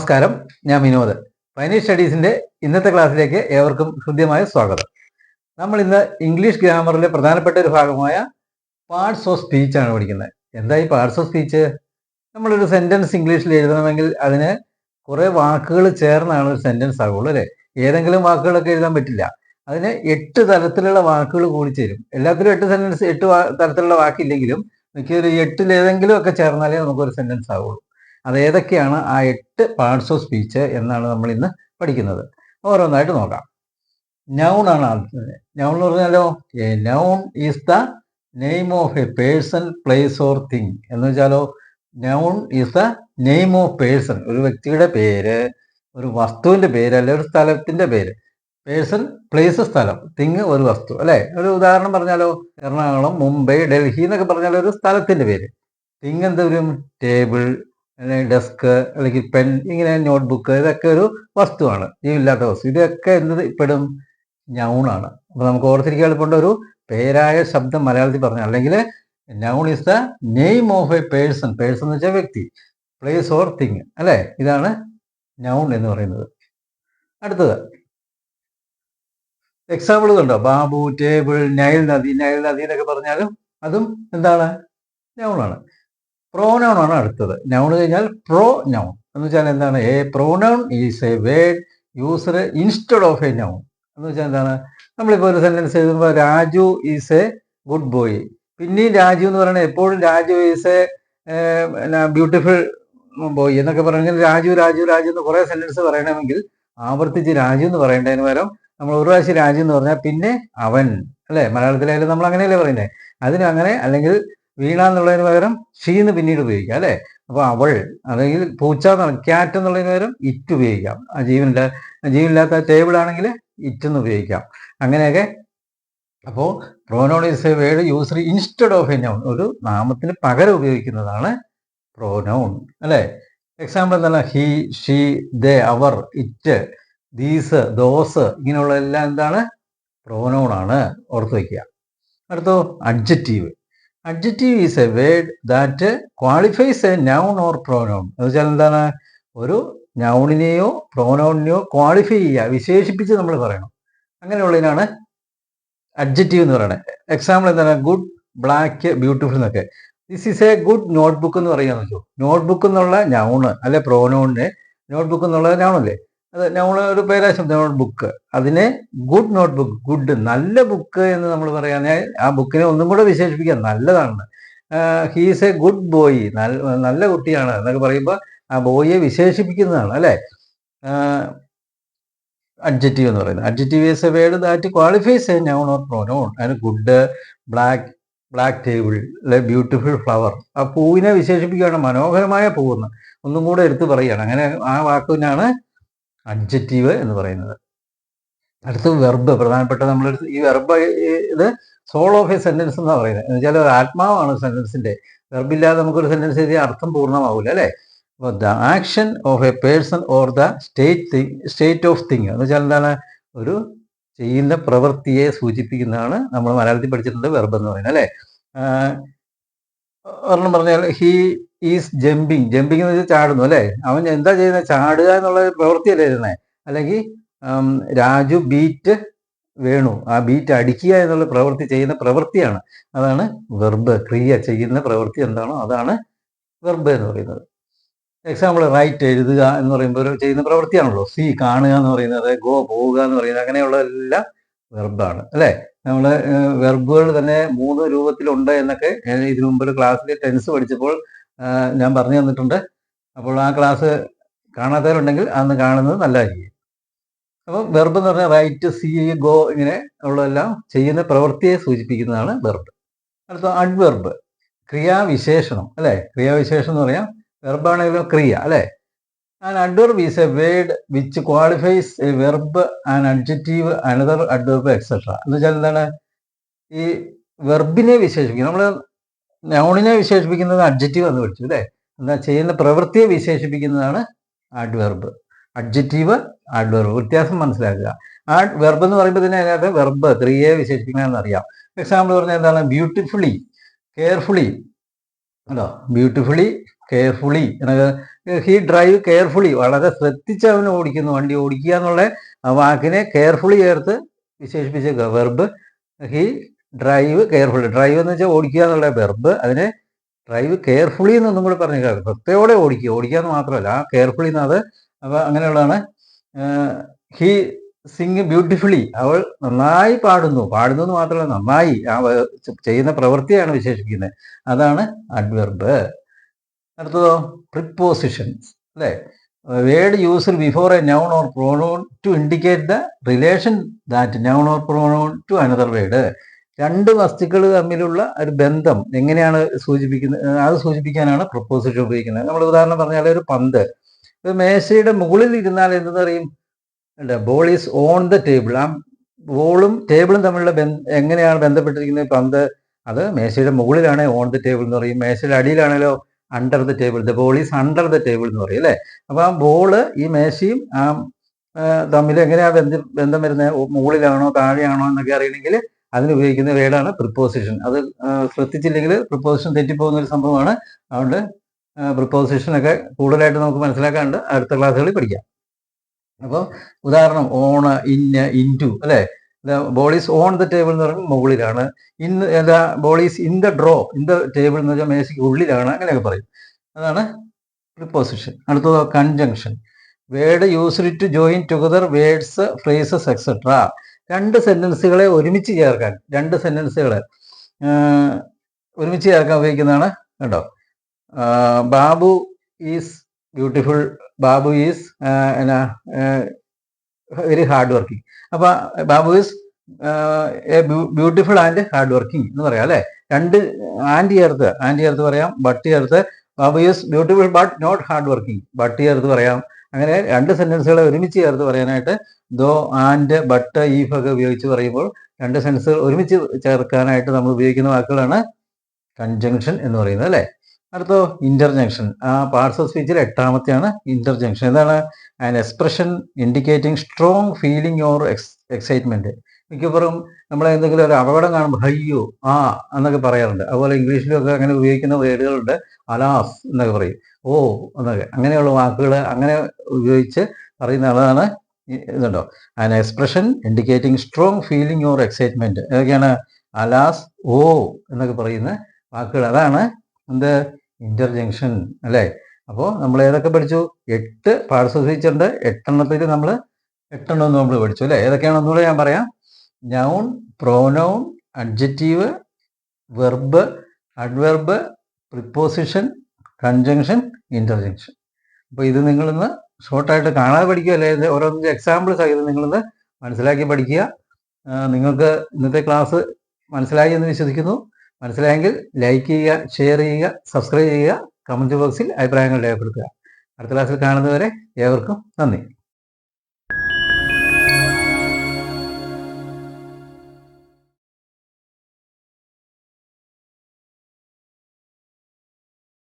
നമസ്കാരം, ഞാൻ വിനോദ്. ഫൈനീഷ് സ്റ്റഡീസിന്റെ ഇന്നത്തെ ക്ലാസ്സിലേക്ക് ഏവർക്കും ഹൃദ്യമായ സ്വാഗതം. നമ്മൾ ഇന്ന് ഇംഗ്ലീഷ് ഗ്രാമറിലെ പ്രധാനപ്പെട്ട ഒരു ഭാഗമായ പാർട്സ് ഓഫ് സ്പീച്ച് ആണ് പഠിക്കുന്നത്. എന്താ ഈ പാർട്സ് ഓഫ് സ്പീച്ച്? നമ്മളൊരു സെന്റൻസ് ഇംഗ്ലീഷിൽ എഴുതണമെങ്കിൽ അതിന് കുറെ വാക്കുകൾ ചേർന്നാണ് ഒരു സെന്റൻസ് ആകുള്ളൂ, അല്ലേ? ഏതെങ്കിലും വാക്കുകളൊക്കെ എഴുതാൻ പറ്റില്ല. അതിന് 8 തരത്തിലുള്ള വാക്കുകൾ കൂടി ചേരും. എല്ലാത്തിലും 8 സെന്റൻസ് 8 തരത്തിലുള്ള വാക്കില്ലെങ്കിലും മിക്കതൊരു 8 ഏതെങ്കിലും ഒക്കെ ചേർന്നാലേ നമുക്കൊരു സെന്റൻസ് ആവുള്ളൂ. അത് ഏതൊക്കെയാണ് ആ 8 പാർട്സ് ഓഫ് സ്പീച്ച് എന്നാണ് നമ്മൾ ഇന്ന് പഠിക്കുന്നത്. ഓരോന്നായിട്ട് നോക്കാം. നൗൺ ആണ് ആദ്യത്തെ. നൗൺ എന്ന് പറഞ്ഞാലോ, A noun is the name of A person, place or thing. എന്ന് വെച്ചാലോ, noun is the name of person, ഒരു വ്യക്തിയുടെ പേര്, ഒരു വസ്തുവിന്റെ പേര്, അല്ലെ ഒരു സ്ഥലത്തിന്റെ പേര്. പേഴ്സൺ, പ്ലേസ് സ്ഥലം, തിങ് ഒരു വസ്തു, അല്ലെ? ഒരു ഉദാഹരണം പറഞ്ഞാലോ, എറണാകുളം, മുംബൈ, ഡൽഹി എന്നൊക്കെ പറഞ്ഞാൽ ഒരു സ്ഥലത്തിന്റെ പേര്. തിങ് എന്തൊരു ടേബിൾ, അല്ലെങ്കിൽ ഡെസ്ക്, അല്ലെങ്കിൽ പെൻ, ഇങ്ങനെ നോട്ട്ബുക്ക്, ഇതൊക്കെ ഒരു വസ്തുവാണ്, ജീവനില്ലാത്ത വസ്തു. ഇതൊക്കെ എന്ത് പെടും? നൗണാണ്. അപ്പൊ നമുക്ക് ഓർത്തിരിക്കാൻ എളുപ്പമുണ്ട്. ഒരു പേരായ ശബ്ദം മലയാളത്തിൽ പറഞ്ഞാൽ, അല്ലെങ്കിൽ noun is the name of A person. Person എന്ന് വെച്ചാൽ വ്യക്തി, പ്ലേസ് ഓർ തിങ്, അല്ലെ? ഇതാണ് നൗൺ എന്ന് പറയുന്നത്. അടുത്തത് എക്സാമ്പിൾ കണ്ടോ? ബാബു, ടേബിൾ, നൈൽ നദി. നൈൽ നദി എന്നൊക്കെ പറഞ്ഞാലും അതും എന്താണ്? നൗണാണ്. പ്രോനൗൺ ആണ് അടുത്തത്. നൗൺ കഴിഞ്ഞാൽ പ്രോ നൗൺ എന്ന് വെച്ചാൽ എന്താണ്? A pronoun is a word used instead of a noun. എന്ന് വെച്ചാൽ എന്താണ്? നമ്മളിപ്പോൾ ഒരു സെന്റൻസ് എഴുതുമ്പോൾ Raju is A good boy, പിന്നെയും രാജു എന്ന് പറയുന്നത് എപ്പോഴും Raju is A beautiful boy എന്നൊക്കെ പറഞ്ഞാൽ രാജു രാജു രാജു എന്ന് കുറെ സെന്റൻസ് പറയണമെങ്കിൽ ആവർത്തിച്ച് രാജു എന്ന് പറയേണ്ടതിന് പകരം നമ്മൾ ഒരു പ്രാവശ്യം രാജു എന്ന് പറഞ്ഞാൽ പിന്നെ അവൻ, അല്ലെ? മലയാളത്തിലായാലും നമ്മൾ അങ്ങനെയല്ലേ പറയുന്നത്. അതിന് അങ്ങനെ, അല്ലെങ്കിൽ വീണ എന്നുള്ളതിന് പകരം ഷീ എന്ന് പിന്നീട് ഉപയോഗിക്കാം, അല്ലെ? അപ്പൊ അവൾ, അല്ലെങ്കിൽ പൂച്ച എന്നുള്ള ക്യാറ്റ് എന്നുള്ളതിന് പകരം ഇറ്റ് ഉപയോഗിക്കാം. ജീവനില്ലാത്ത ടേബിൾ ആണെങ്കിൽ ഇറ്റ് എന്ന് ഉപയോഗിക്കാം. അങ്ങനെയൊക്കെ. അപ്പോൾ pronoun is a word used instead of a noun, ഒരു നാമത്തിന് പകരം ഉപയോഗിക്കുന്നതാണ് പ്രോനൗൺ, അല്ലെ? എക്സാമ്പിൾ എന്താണ്? ഹി, ഷീ, ദേ, അവർ, ഇറ്റ്, ദീസ്, ദോസ്, ഇങ്ങനെയുള്ള എല്ലാം എന്താണ്? പ്രോനൗൺ ആണ്. ഓർത്ത് വയ്ക്കുക. അടുത്തോ adjective. Adjective is a word that qualifies a noun or pronoun. എന്ന് വെച്ചാൽ എന്താണ്? ഒരു നൗണിനെയോ പ്രോനൗണിനെയോ ക്വാളിഫൈ ചെയ്യുക, വിശേഷിപ്പിച്ച് നമ്മൾ പറയണം. അങ്ങനെയുള്ളതിനാണ് അഡ്ജക്റ്റീവ് എന്ന് പറയുന്നത്. എക്സാമ്പിൾ എന്താണ്? ഗുഡ്, ബ്ലാക്ക്, ബ്യൂട്ടിഫുൾ എന്നൊക്കെ. This is A good notebook എന്ന് പറയാന്ന് വെച്ചു. നോട്ട്ബുക്ക് എന്നുള്ള നൗണ്, അല്ലെ? പ്രോനൗണിനെ നോട്ട്ബുക്ക് എന്നുള്ള നൗണല്ലേ? അത് നൗണ് ഒരു പേരാ ശബ്ദം, നോട്ട്ബുക്ക്. അതിനെ ഗുഡ് നോട്ട്ബുക്ക്, ഗുഡ്, നല്ല ബുക്ക് എന്ന് നമ്മൾ പറയാൻ ആ ബുക്കിനെ ഒന്നും കൂടെ വിശേഷിപ്പിക്കുക, നല്ലതാണ്. ഹീസ് എ ഗുഡ് ബോയ്, നല്ല കുട്ടിയാണ് എന്നൊക്കെ പറയുമ്പോൾ ആ ബോയിയെ വിശേഷിപ്പിക്കുന്നതാണ്, അല്ലെ? അഡ്ജക്റ്റീവ് എന്ന് പറയുന്നത്. Adjective is a word that qualifies a noun or pronoun. അതിന് ഗുഡ്, ബ്ലാക്ക് ടേബിൾ, അല്ലെ? ബ്യൂട്ടിഫുൾ ഫ്ലവർ, ആ പൂവിനെ വിശേഷിപ്പിക്കുകയാണ്, മനോഹരമായ പൂവെന്ന് ഒന്നും കൂടെ എടുത്ത് പറയുകയാണ്. അങ്ങനെ ആ വാക്കിനാണ് അഡ്ജക്റ്റീവ് എന്ന് പറയുന്നത്. അടുത്ത വെർബ്, പ്രധാനപ്പെട്ട നമ്മൾ ഈ വെർബ്, ഇത് സോൾ ഓഫ് എ സെന്റൻസ് എന്നാണ് പറയുന്നത്. എന്ന് വെച്ചാൽ ഒരു ആത്മാവാണ് സെന്റൻസിന്റെ. വെർബില്ലാതെ നമുക്കൊരു സെന്റൻസ് എഴുതിയ അർത്ഥം പൂർണ്ണമാവില്ല, അല്ലെ? അപ്പോൾ the action of A person or the state of thing എന്ന് വെച്ചാൽ എന്താണ്? ഒരു ചെയ്യുന്ന പ്രവൃത്തിയെ സൂചിപ്പിക്കുന്നതാണ് നമ്മൾ മലയാളത്തിൽ പഠിച്ചിട്ടുണ്ട് വെർബ് എന്ന് പറയുന്നത്, അല്ലെ? ഒരെണ്ണം പറഞ്ഞാൽ ഹി ഈസ് ജമ്പിങ്. ജമ്പിങ് എന്ന് വെച്ചാൽ ചാടുന്നു, അല്ലെ? അവൻ എന്താ ചെയ്യുന്നത്? ചാടുക എന്നുള്ള പ്രവൃത്തിയല്ലേ എഴുതുന്നത്. അല്ലെങ്കിൽ രാജു ബീറ്റ് വേണു, ആ ബീറ്റ് അടിക്കുക എന്നുള്ള പ്രവൃത്തി, ചെയ്യുന്ന പ്രവൃത്തിയാണ്. അതാണ് വെർബ്. ക്രിയ, ചെയ്യുന്ന പ്രവൃത്തി എന്താണോ അതാണ് വെർബ് എന്ന് പറയുന്നത്. എക്സാമ്പിൾ റൈറ്റ്, എഴുതുക എന്ന് പറയുമ്പോൾ ചെയ്യുന്ന പ്രവൃത്തിയാണല്ലോ. സി, കാണുക എന്ന് പറയുന്നത്, ഗോ, പോവുക എന്ന് പറയുന്നത്, അങ്ങനെയുള്ളതെല്ലാം വെർബാണ്, അല്ലെ? നമ്മൾ വെർബുകൾ തന്നെ 3 രൂപത്തിലുണ്ട് എന്നൊക്കെ ഇതിനു മുമ്പ് ഒരു ക്ലാസ്സിൽ ടെൻസ് പഠിച്ചപ്പോൾ ഞാൻ പറഞ്ഞു തന്നിട്ടുണ്ട്. അപ്പോൾ ആ ക്ലാസ് കാണാത്തവരുണ്ടെങ്കിൽ അന്ന് കാണുന്നത് നല്ലതായിരിക്കും. അപ്പം വെർബ് എന്ന് പറഞ്ഞാൽ റൈറ്റ്, സി, ഗോ, ഇങ്ങനെ ഉള്ളതെല്ലാം ചെയ്യുന്ന പ്രവൃത്തിയെ സൂചിപ്പിക്കുന്നതാണ് വെർബ്. അടുത്ത അഡ്വെർബ്, ക്രിയാവിശേഷണം, അല്ലെ? ക്രിയാവിശേഷം എന്ന് പറയാം. വെർബാണെങ്കിലും ക്രിയ, അല്ലെ? An adverb is a word which qualifies A verb, an adjective, another adverb, etcetera. എന്ന് വെച്ചാൽ എന്താണ്? ഈ വെർബിനെ വിശേഷിപ്പിക്കും. നമ്മൾ നൗണിനെ വിശേഷിപ്പിക്കുന്നത് അഡ്ജക്റ്റീവ് എന്ന് പഠിച്ചു, അല്ലെ? എന്താ? ചെയ്യുന്ന പ്രവൃത്തിയെ വിശേഷിപ്പിക്കുന്നതാണ് അഡ്വെർബ്. അഡ്ജക്റ്റീവ്, അഡ്വെർബ്, വ്യത്യാസം മനസ്സിലാക്കുക. ആ വെർബ് എന്ന് പറയുമ്പോൾ തന്നെ അതിനകത്ത് വെർബ്, ക്രിയയെ വിശേഷിപ്പിക്കണമെന്ന് അറിയാം. എക്സാമ്പിൾ പറഞ്ഞാൽ എന്താണ്? ബ്യൂട്ടിഫുള്ളി, കെയർഫുള്ളി, അല്ലോ? ബ്യൂട്ടിഫുള്ളി, കെയർഫുള്ളി എന്നൊക്കെ ഹി ഡ്രൈവ് കെയർഫുള്ളി, വളരെ ശ്രദ്ധിച്ച് അവൻ ഓടിക്കുന്നു. വണ്ടി ഓടിക്കുക എന്നുള്ള ആ വാക്കിനെ കെയർഫുള്ളി ചേർത്ത് വിശേഷിപ്പിച്ചേക്കുക. Verb he drive carefully. Drive എന്ന് വെച്ചാൽ ഓടിക്കുക എന്നുള്ള വെർബ്, അതിനെ ഡ്രൈവ് കെയർഫുള്ളി എന്നൊന്നും കൂടെ പറഞ്ഞേക്കാം. പ്രത്യേകത്തോടെ ഓടിക്കുക എന്ന് മാത്രമല്ല, ആ കെയർഫുള്ളി എന്നത് അപ്പോൾ അങ്ങനെയുള്ളതാണ്. ഹി സിംഗ് ബ്യൂട്ടിഫുള്ളി, അവൾ നന്നായി പാടുന്നു എന്ന് മാത്രമല്ല നന്നായി ആ ചെയ്യുന്ന പ്രവൃത്തിയാണ് വിശേഷിപ്പിക്കുന്നത്. അതാണ് അഡ്വെർബ്. അടുത്തതോ പ്രിപ്പോസിഷൻസ് അല്ലേ. Word used before a noun or pronoun to indicate the relation that noun or pronoun to another word. രണ്ട് വസ്തുക്കൾ തമ്മിലുള്ള ഒരു ബന്ധം എങ്ങനെയാണ് സൂചിപ്പിക്കുന്നത്, അത് സൂചിപ്പിക്കാനാണ് പ്രിപ്പോസിഷൻ ഉപയോഗിക്കുന്നത്. നമ്മൾ ഉദാഹരണം പറഞ്ഞാൽ ഒരു പന്ത് മേശയുടെ മുകളിൽ ഇരുന്നാൽ എന്തെന്നറിയും? Ball is on the table. ആ ബോളും ടേബിളും തമ്മിലുള്ള എങ്ങനെയാണ് ബന്ധപ്പെട്ടിരിക്കുന്നത്? പന്ത് അത് മേശയുടെ മുകളിലാണ് ഓൺ ദ ടേബിൾ എന്ന് പറയും. മേശയുടെ അടിയിലാണല്ലോ under the table. The ball is under the table എന്ന് പറയും അല്ലേ. അപ്പോൾ ആ ബോള് ഈ മേശയും ആ തമ്മിൽ എങ്ങനെയാ ബന്ധം വരുന്നത്? മുകളിലാണോ താഴെയാണോ എന്നൊക്കെ അറിയണമെങ്കിൽ അതിന് ഉപയോഗിക്കുന്ന വേർഡാണ് പ്രിപ്പോസിഷൻ. അത് ശ്രദ്ധിച്ചില്ലെങ്കിൽ പ്രിപ്പോസിഷൻ തെറ്റിപ്പോകുന്ന ഒരു സംഭവമാണ്. അതുകൊണ്ട് പ്രിപ്പോസിഷനൊക്കെ കൂടുതലായിട്ട് നമുക്ക് മനസ്സിലാക്കാണ്ട് അടുത്ത ക്ലാസ്സുകളിൽ പഠിക്കാം. അപ്പോൾ ഉദാഹരണം ഓൺ, ഇന്ന്, ഇൻറ്റു അല്ലേ. Ball is on the table എന്ന് പറയുമ്പോൾ മുകളിലാണ്. Ball is in the drawer, in the table എന്ന് വെച്ചാൽ മേശയ്ക്ക് ഉള്ളിലാണ്, അങ്ങനെയൊക്കെ പറയും. അതാണ് പ്രിപ്പോസിഷൻ. അടുത്തത് conjunction. Word used to join together words, phrases etcetera. രണ്ട് സെന്റൻസുകളെ ഒരുമിച്ച് ചേർക്കാൻ, രണ്ട് സെന്റൻസുകളെ ഒരുമിച്ച് ചേർക്കാൻ ഉപയോഗിക്കുന്നതാണ് കേട്ടോ. Babu is beautiful, Babu is very hard working. അപ്പൊ Babu is beautiful and hard working എന്ന് പറയാം അല്ലെ. രണ്ട് ആൻഡ് ചേർത്ത് പറയാം, ബട്ട് ചേർത്ത്. Babu is beautiful but not hard working, but ചേർത്ത് പറയാം. അങ്ങനെ രണ്ട് സെന്റൻസുകളെ ഒരുമിച്ച് ചേർത്ത് പറയാനായിട്ട് ദോ, ആൻഡ്, ബട്ട്, ഈഫ് ഒക്കെ ഉപയോഗിച്ച് പറയുമ്പോൾ രണ്ട് സെന്റൻസുകൾ ഒരുമിച്ച് ചേർക്കാനായിട്ട് നമ്മൾ ഉപയോഗിക്കുന്ന വാക്കുകളാണ് കൺജങ്ഷൻ എന്ന് പറയുന്നത് അല്ലേ. അടുത്തോ ഇന്റർജങ്ഷൻ. ആ പാർട്സ് ഓഫ് സ്പീച്ചിൽ 8ാമത്തെയാണ് ഇന്റർജങ്ഷൻ. എന്താണ്? An expression indicating strong feeling or excitement. മിക്കപ്പോഴും നമ്മൾ എന്തെങ്കിലും ഒരു അപകടം കാണുമ്പോൾ ഹയ്യോ, ആ എന്നൊക്കെ പറയാറുണ്ട്. അതുപോലെ ഇംഗ്ലീഷിലൊക്കെ അങ്ങനെ ഉപയോഗിക്കുന്ന വേർഡുകളുണ്ട്. അലാസ് എന്നൊക്കെ പറയും, ഓ എന്നൊക്കെ. അങ്ങനെയുള്ള വാക്കുകൾ അങ്ങനെ ഉപയോഗിച്ച് പറയുന്ന അതാണ് ഇതുണ്ടോ, an expression indicating strong feeling or excitement. ഏതൊക്കെയാണ്? അലാസ്, ഓ എന്നൊക്കെ പറയുന്ന വാക്കുകൾ. അതാണ് എന്ത്? ഇന്റർജങ്ഷൻ അല്ലേ. അപ്പോൾ നമ്മൾ ഏതൊക്കെ പഠിച്ചു? 8 പാർട്സ് ഓഫ് സ്പീച്ച് ഉണ്ട്. 8 നമ്മൾ 8 നമ്മൾ പഠിച്ചു അല്ലേ. ഏതൊക്കെയാണെന്നുകൂടെ ഞാൻ പറയാം. Noun, pronoun, adjective, verb, adverb, preposition, conjunction, interjection. അപ്പോൾ ഇത് നിങ്ങളിന്ന് ഷോർട്ടായിട്ട് കാണാതെ പഠിക്കുക അല്ലേ. ഓരോന്നിൻ്റെ എക്സാമ്പിൾ സഹിതം നിങ്ങളിന്ന് മനസ്സിലാക്കി പഠിക്കുക. നിങ്ങൾക്ക് ഇന്നത്തെ ക്ലാസ് മനസ്സിലായി എന്ന് വിശ്വസിക്കുന്നു. മനസ്സിലായെങ്കിൽ ലൈക്ക് ചെയ്യുക, ഷെയർ ചെയ്യുക, സബ്സ്ക്രൈബ് ചെയ്യുക, കമൻറ്റ് ബോക്സിൽ അഭിപ്രായങ്ങൾ രേഖപ്പെടുത്തുക. അടുത്ത ക്ലാസ്സിൽ കാണുന്നവരെ ഏവർക്കും നന്ദി.